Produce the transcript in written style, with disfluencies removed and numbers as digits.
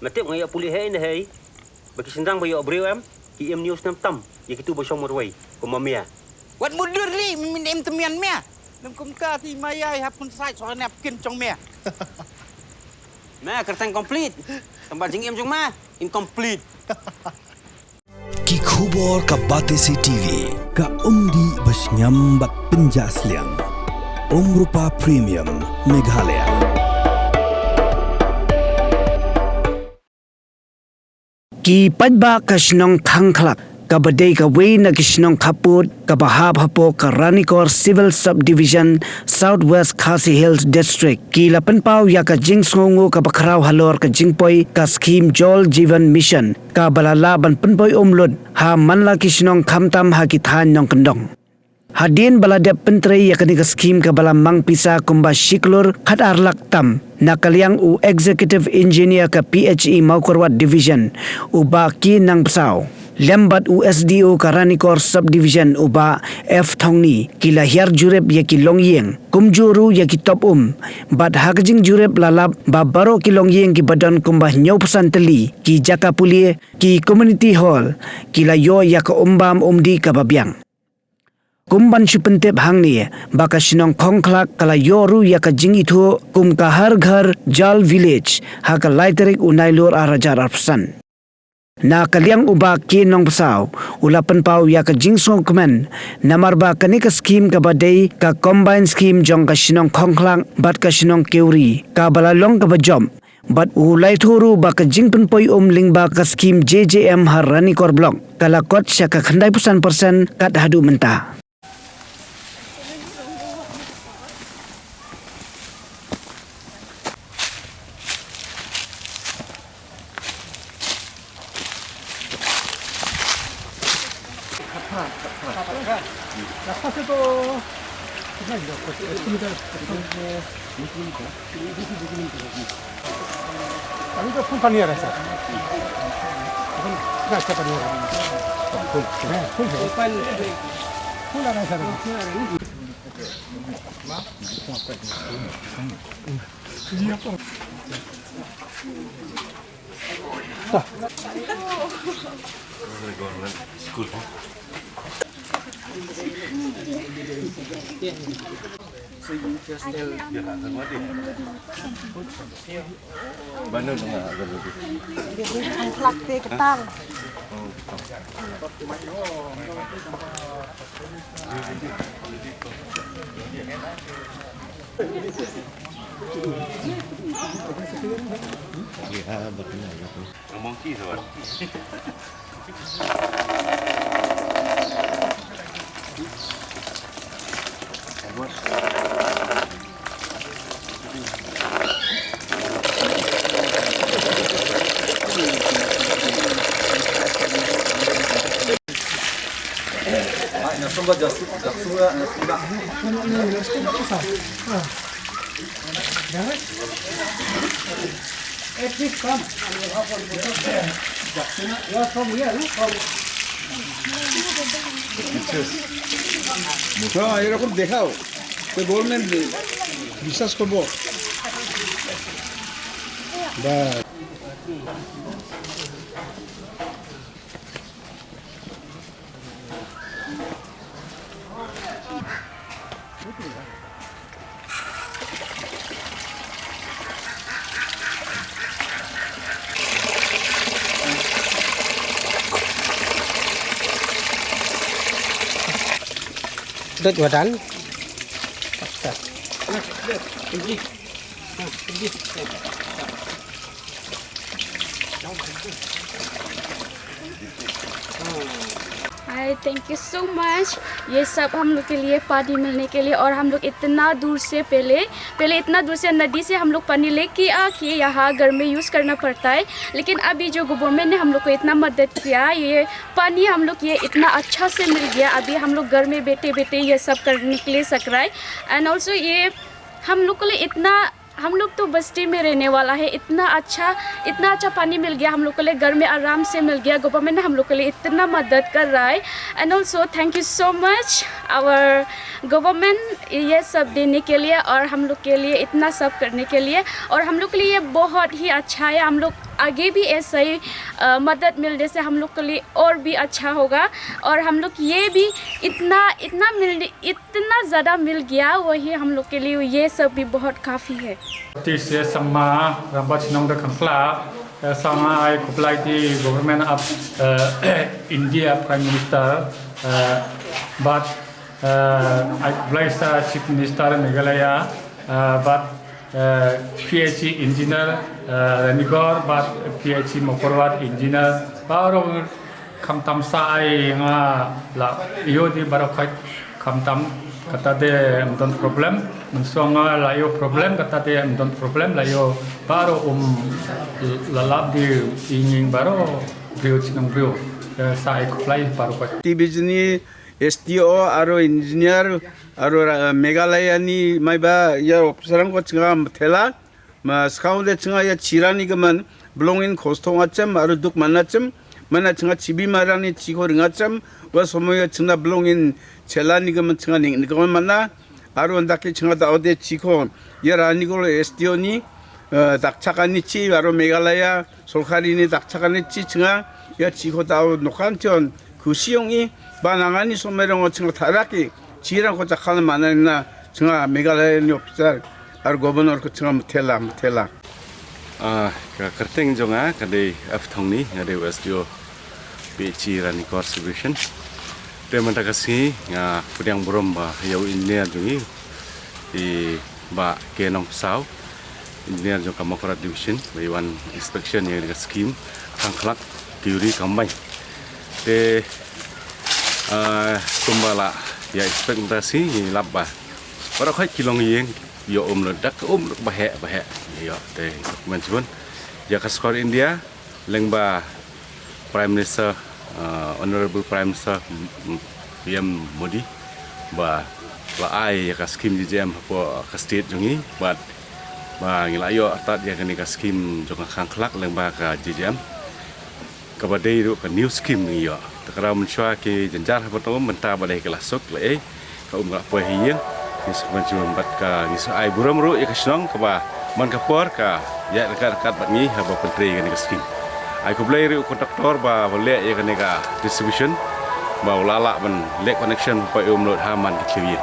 Matip ngayak pulih hai ni hai. Bagi sendang bayo breu am. Ki em news nam tam. Ya kitu bosong morwai. Ko mamia. Wat mundur li min em temian mea. Nam kum ka ti mayai hapun sai so nap kin chong mea. Mea kertang complete. Tempat jing em jong ma incomplete. Ki khubor ka Batesi TV ka umdi basnyam bak penjaslian. Rupa Premium Meghalaya. Ki padba kasnong Khangkhlak ka badai ka wei na kisnong kaput ka bahab hapo ka Ranikor Civil Subdivision Southwest Khasi Hills District ki lapan pau ya ka jingsngongo ka bakrau halor ka jingpoi ka scheme Jol Jivan Mission ka balala ban penpoi umlud ha manla kisnong khamtam ha ki than nong kendong. Hadin baladep pentrei ya kani ka scheme ka bala mangpisa kumba shiklur khat arlak tam nakaliang u executive engineer ka PHE Maukorwat division uba ki nang psau lembat USDO ka Ranikor subdivision uba F thongni kila hiar jurep ya ki longyeng kumjuru ya ki top bad hakjing jurep lalap ba baro ki longyeng ki badan kumba nyau pesan teli ki jaka pulie ki community hall kila yo ya ka umbam umdi ka babyang. Kumban supentep hang ni baka sinong Khangkhlak kala yoru ya ka jing itu kum ka har ghar jal village ha ka laiterik unailur arajar arpsan na kaliang uba ki nong pasau ulapan pau ya ka jing song kemen namar ba kani ka scheme ka badai ka combine scheme jong ka sinong Khangkhlak bat ka sinong keuri ka balalong ka bajom bat ulai thuru ba ka jing penpoi lingba ka scheme JJM har Ranikor block kala kot sya ka khandai pusan persen kat hadu mentah. Kami tu pun panik rasa. Dah siapa panik? Pun. Pun ada rasa. School. Mana dengan agak lebih? Khangkhlak teh ketang. Ya, betul. Monkey soal. এরকম দেখাও তো বললেন বিশ্বাস করবো Dut wadan. Hi thank you so much ये सब हम लोग के लिए पानी मिलने के लिए और हम लोग इतना दूर से पहले इतना दूर से नदी से हम लोग पानी लेके आके यहाँ घर में यूज़ करना पड़ता है लेकिन अभी जो गवर्नमेंट ने हम लोग को इतना मदद किया ये पानी हम लोग ये इतना अच्छा से मिल गया अभी हम लोग घर में बैठे बैठे ये सब करने के लिए सक रहा है एंड ऑल्सो ये हम लोग को लिए इतना हम लोग तो बस्ती में रहने वाला है इतना अच्छा पानी मिल गया हम लोग के लिए घर में आराम से मिल गया गवर्नमेंट ने हम लोग के लिए इतना मदद कर रहा है and also thank you so much our government ये सब देने के लिए और हम लोग के लिए इतना सब करने के लिए और हम लोग के लिए ये बहुत ही अच्छा है हम लोग आगे भी ऐसा ही मदद मिलने से हम लोग के लिए और भी अच्छा होगा और हम लोग ये भी इतना ज़्यादा मिल गया वही हम लोग के लिए ये सब भी बहुत काफ़ी है. This sama rambat nong the Khangkhlak sama I apply the government of India Prime Minister but I apply Chief Minister Meghalaya but PhD engineer Ranikor but PhD Mokorwat engineer baru kamtam sa ai nga la iyo di baru kai kamtam kata de amton problem mensonga layo problem kata de amton problem layo baru lalap di ingin baru brio chinong brio sa ai apply baru kai 디비전이 SDO 아로 인지니어 아로 메갈라야니 마이바 야 옵사랑 거 층아 텔라 마 스카운데 층아 야 지라니 그만 블롱인 코스통아점 아로 둑 만나점 만나 층아 집이 마라니 지고링아점 와 소모야 층나 블롱인 젤라니 그만 층아 닝 그만 만나 아로 온다케 층아다 어디 지고 야라니고 SDO니 닥차가니 치 아로 메갈라야 솔카리니 닥차가니 치 층아 야 지고다 녹한티온 그 시용이 바나가니 소매령 어층 타락이 지랑 고작 하는 만나나 정아 메갈라니 오피셜 아르 고버너 그 층아 텔라 ka kerteng jonga kadai aftongni ngade westio PhD Ranikor solution te mantakasi nga pudyang borom ba yau engineer jungi di ba kenong sau engineer jo kamakora division by one inspection yang dekat scheme Khangkhlak theory combine te kumbala ya ekspektasi labba para khai kilong yeng yo ledak bahe yo te mention ya kaskor India lengba Prime Minister Honorable Prime Minister PM Modi ba ai ya kaskim JM po ka state jungi ba ngilayo atat ya kani kaskim jonga Khangkhlak lengba ka JM ka badai ru ka new scheme ni yo takra menshwa ke janjar hapato menta badai kelasuk le ka umra po hiyen Nisuk mencium bat ka nisu ai buram ru ya kasnong ka ba man ka por ka ya dekat bat ni haba pentri kan kaskin ai ko blai ru kontraktor ba boleh ya kan ka distribution ba ulala ban le connection pa umrot haman ki